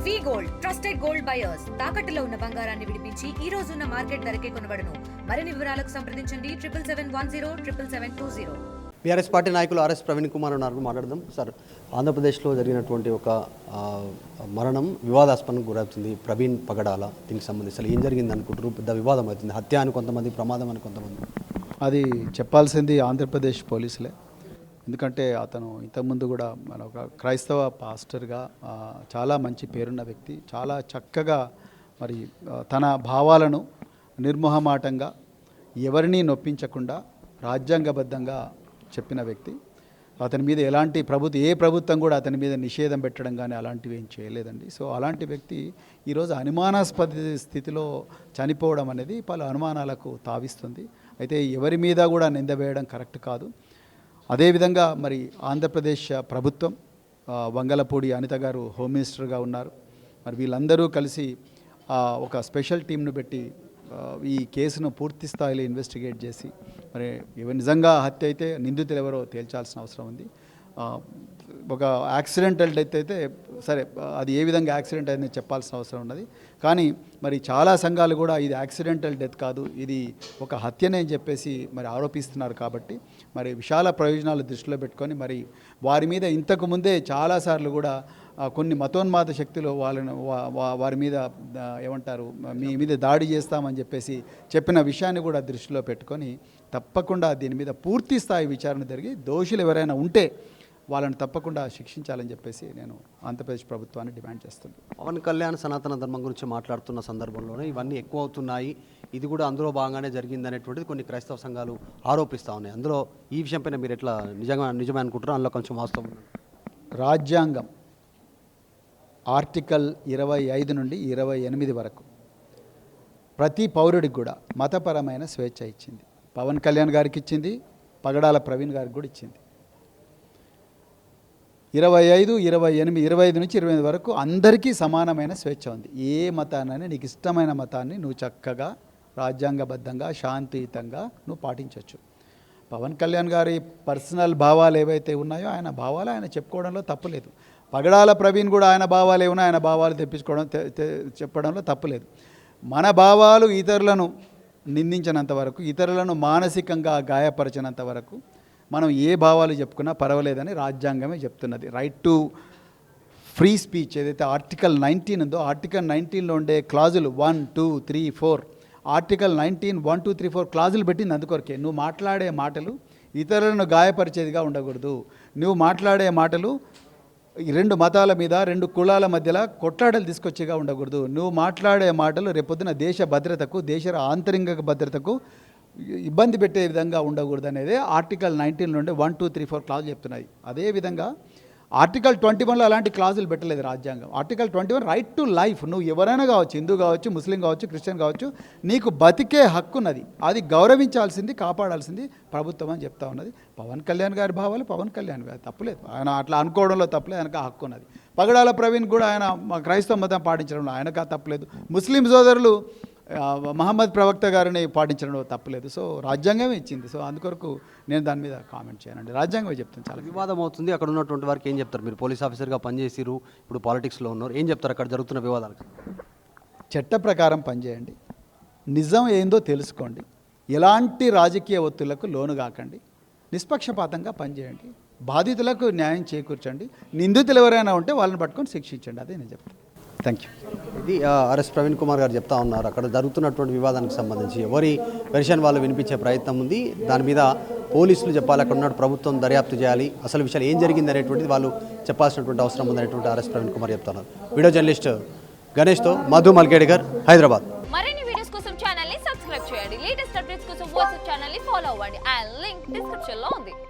వి gold trusted gold buyers తాకట్టులో ఉన్న బంగారాన్ని విడిపించి ఈ రోజు ఉన్న మార్కెట్ ధరకే కొనబడును. మరిన్ని వివరాలకు సంప్రదించండి 77107720. బీఆర్ఎస్ పార్టీ నాయకులు ఆర్ఎస్ ప్రవీణ్ కుమార్ ఉన్నారు, మాట్లాడదాం. సార్, ఆంధ్రప్రదేశ్లో జరిగినటువంటి ఒక మరణం వివాదాస్పదం గురవుతుంది. ప్రవీణ్ పగడాల, దీనికి సంబంధించి అసలు ఏం జరిగింది అనుకుంటారు? పెద్ద వివాదం అవుతుంది. హత్య అని కొంతమంది, ప్రమాదం అని కొంతమంది. అది చెప్పాల్సింది ఆంధ్రప్రదేశ్ పోలీసులే. ఎందుకంటే అతను ఇంతకుముందు కూడా మన ఒక క్రైస్తవ పాస్టర్గా చాలా మంచి పేరున్న వ్యక్తి, చాలా చక్కగా మరి తన భావాలను నిర్మోహమాటంగా ఎవరినీ నొప్పించకుండా రాజ్యాంగబద్ధంగా చెప్పిన వ్యక్తి. అతని మీద ఎలాంటి ఏ ప్రభుత్వం కూడా అతని మీద నిషేధం పెట్టడం కానీ అలాంటివి ఏం చేయలేదండి. సో అలాంటి వ్యక్తి ఈరోజు అనుమానాస్పద స్థితిలో చనిపోవడం అనేది పలు అనుమానాలకు తావిస్తుంది. అయితే ఎవరి మీద కూడా నింద వేయడం కరెక్ట్ కాదు. అదేవిధంగా మరి ఆంధ్రప్రదేశ్ ప్రభుత్వం, వంగలపూడి అనిత గారు హోమ్ మినిస్టర్గా ఉన్నారు. మరి వీళ్ళందరూ కలిసి ఒక స్పెషల్ టీంను పెట్టి ఈ కేసును పూర్తి స్థాయిలో ఇన్వెస్టిగేట్ చేసి మరి నిజంగా హత్య అయితే నిందితులు ఎవరో తేల్చాల్సిన అవసరం ఉంది. ఒక యాక్సిడెంటల్ డెత్ అయితే సరే, అది ఏ విధంగా యాక్సిడెంట్ అయింది చెప్పాల్సిన అవసరం ఉన్నది. కానీ మరి చాలా సంఘాలు కూడా ఇది యాక్సిడెంటల్ డెత్ కాదు, ఇది ఒక హత్యనే అని చెప్పేసి మరి ఆరోపిస్తున్నారు. కాబట్టి మరి విశాల ప్రయోజనాలు దృష్టిలో పెట్టుకొని మరి వారి మీద ఇంతకు ముందే చాలాసార్లు కూడా కొన్ని మతోన్మాద శక్తులు వారి మీద ఏమంటారు, మీ మీద దాడి చేస్తామని చెప్పేసి చెప్పిన విషయాన్ని కూడా దృష్టిలో పెట్టుకొని తప్పకుండా దీని మీద పూర్తి స్థాయి విచారణ జరిగి దోషులు ఎవరైనా ఉంటే వాళ్ళని తప్పకుండా శిక్షించాలని చెప్పేసి నేను ఆంధ్రప్రదేశ్ ప్రభుత్వాన్ని డిమాండ్ చేస్తున్నాను. పవన్ కళ్యాణ్ సనాతన ధర్మం గురించి మాట్లాడుతున్న సందర్భంలోనే ఇవన్నీ ఎక్కువ అవుతున్నాయి, ఇది కూడా అందులో భాగంగానే జరిగింది అనేటువంటిది కొన్ని క్రైస్తవ సంఘాలు ఆరోపిస్తూ ఉన్నాయి. అందులో ఈ విషయంపైన మీరు ఎట్లా నిజమే అనుకుంటారో? అందులో కొంచెం వాస్తవం. రాజ్యాంగం ఆర్టికల్ 25 నుండి 28 వరకు ప్రతి పౌరుడికి కూడా మతపరమైన స్వేచ్ఛ ఇచ్చింది. పవన్ కళ్యాణ్ గారికి ఇచ్చింది, పగడాల ప్రవీణ్ గారికి కూడా ఇచ్చింది. 25, 28, 25 నుంచి 28 వరకు అందరికీ సమానమైన స్వేచ్ఛ ఉంది. ఏ మతాన్ని, నీకు ఇష్టమైన మతాన్ని నువ్వు చక్కగా రాజ్యాంగబద్ధంగా శాంతియుతంగా నువ్వు పాటించవచ్చు. పవన్ కళ్యాణ్ గారి పర్సనల్ భావాలు ఏవైతే ఉన్నాయో ఆయన భావాలు ఆయన చెప్పుకోవడంలో తప్పులేదు. పగడాల ప్రవీణ్ కూడా ఆయన భావాలు ఏమున్నా ఆయన భావాలు చెప్పడంలో తప్పులేదు. మన భావాలు ఇతరులను నిందించినంత వరకు, ఇతరులను మానసికంగా గాయపరిచినంత వరకు మనం ఏ భావాలు చెప్పుకున్నా పర్వాలేదని రాజ్యాంగమే చెప్తున్నది. రైట్ టు ఫ్రీ స్పీచ్ ఏదైతే ఆర్టికల్ 19 ఉందో, ఆర్టికల్ 19లో ఉండే క్లాజులు 1, 2, 3, 4, ఆర్టికల్ 19 1, 2, 3, 4 క్లాజులు పెట్టింది అందుకొరకే. నువ్వు మాట్లాడే మాటలు ఇతరులను గాయపరిచేదిగా ఉండకూడదు. నువ్వు మాట్లాడే మాటలు రెండు మతాల మీద, రెండు కులాల మధ్యలో కొట్లాటలు తీసుకొచ్చేగా ఉండకూడదు. నువ్వు మాట్లాడే మాటలు రేపొద్దున దేశ భద్రతకు, దేశ ఆంతరింగిక భద్రతకు ఇబ్బంది పెట్టే విధంగా ఉండకూడదు అనేది ఆర్టికల్ 19 నుండి 1, 2, 3, 4 క్లాజులు చెప్తున్నాయి. అదేవిధంగా ఆర్టికల్ 21లో అలాంటి క్లాజులు పెట్టలేదు రాజ్యాంగం. Article 21 right to life. నువ్వు ఎవరైనా కావచ్చు, హిందూ కావచ్చు, ముస్లిం కావచ్చు, క్రిస్టియన్ కావచ్చు, నీకు బతికే హక్కు ఉన్నది. అది గౌరవించాల్సింది, కాపాడాల్సింది ప్రభుత్వం అని చెప్తా ఉన్నది. పవన్ కళ్యాణ్ గారి భావాలు పవన్ కళ్యాణ్ గారు తప్పులేదు, ఆయన అట్లా అనుకోవడంలో తప్పులేదు, ఆయనకు ఆ హక్కు ఉన్నది. పగడాల ప్రవీణ్ కూడా ఆయన క్రైస్తవ మతం పాటించడంలో ఆయనకు ఆ తప్పులేదు. ముస్లిం సోదరులు మహమ్మద్ ప్రవక్త గారిని పాటించడంలో తప్పులేదు. సో రాజ్యాంగమే ఇచ్చింది. సో అందుకొరకు నేను దాని మీద కామెంట్ చేయనండి, రాజ్యాంగమే చెప్తాను. చాలా వివాదం అవుతుంది. అక్కడ ఉన్నటువంటి వారికి ఏం చెప్తారు? మీరు పోలీస్ ఆఫీసర్గా పనిచేసిరు, ఇప్పుడు పాలిటిక్స్లో ఉన్నారు, ఏం చెప్తారు అక్కడ జరుగుతున్న వివాదాలకు? చట్ట ప్రకారం పనిచేయండి, నిజం ఏందో తెలుసుకోండి, ఎలాంటి రాజకీయ ఒత్తిళ్లకు లోను కాకండి, నిష్పక్షపాతంగా పనిచేయండి, బాధితులకు న్యాయం చేకూర్చండి, నిందితులు ఎవరైనా ఉంటే వాళ్ళని పట్టుకొని శిక్షించండి. అదే నేను చెప్తాను. Thank you. ఇది ఆర్ఎస్ ప్రవీణ్ కుమార్ గారు చెప్తా ఉన్నారు. అక్కడ జరుగుతున్నటువంటి వివాదానికి సంబంధించి ఎవరి వెర్షన్ వాళ్ళు వినిపించే ప్రయత్నం ఉంది. దాని మీద పోలీసులు చెప్పాలి, అక్కడ ఉన్న ప్రభుత్వం దర్యాప్తు చేయాలి, అసలు విషయాలు ఏం జరిగింది అనేటువంటిది వాళ్ళు చెప్పాల్సినటువంటి అవసరం ఉందనేటువంటి ఆర్ఎస్ ప్రవీణ్ కుమార్ చెప్తున్నారు. వీడియో జర్నలిస్ట్ గణేష్తో మధు మల్కేడికర్, హైదరాబాద్. మరిన్ని వీడియోస్ కోసం ఛానల్ ని సబ్స్క్రైబ్ చేయండి. లేటెస్ట్ అప్డేట్స్ కోసం వాట్సాప్ ఛానల్ ని ఫాలో అవ్వండి. ఆ లింక్ డిస్క్రిప్షన్ లో ఉంది.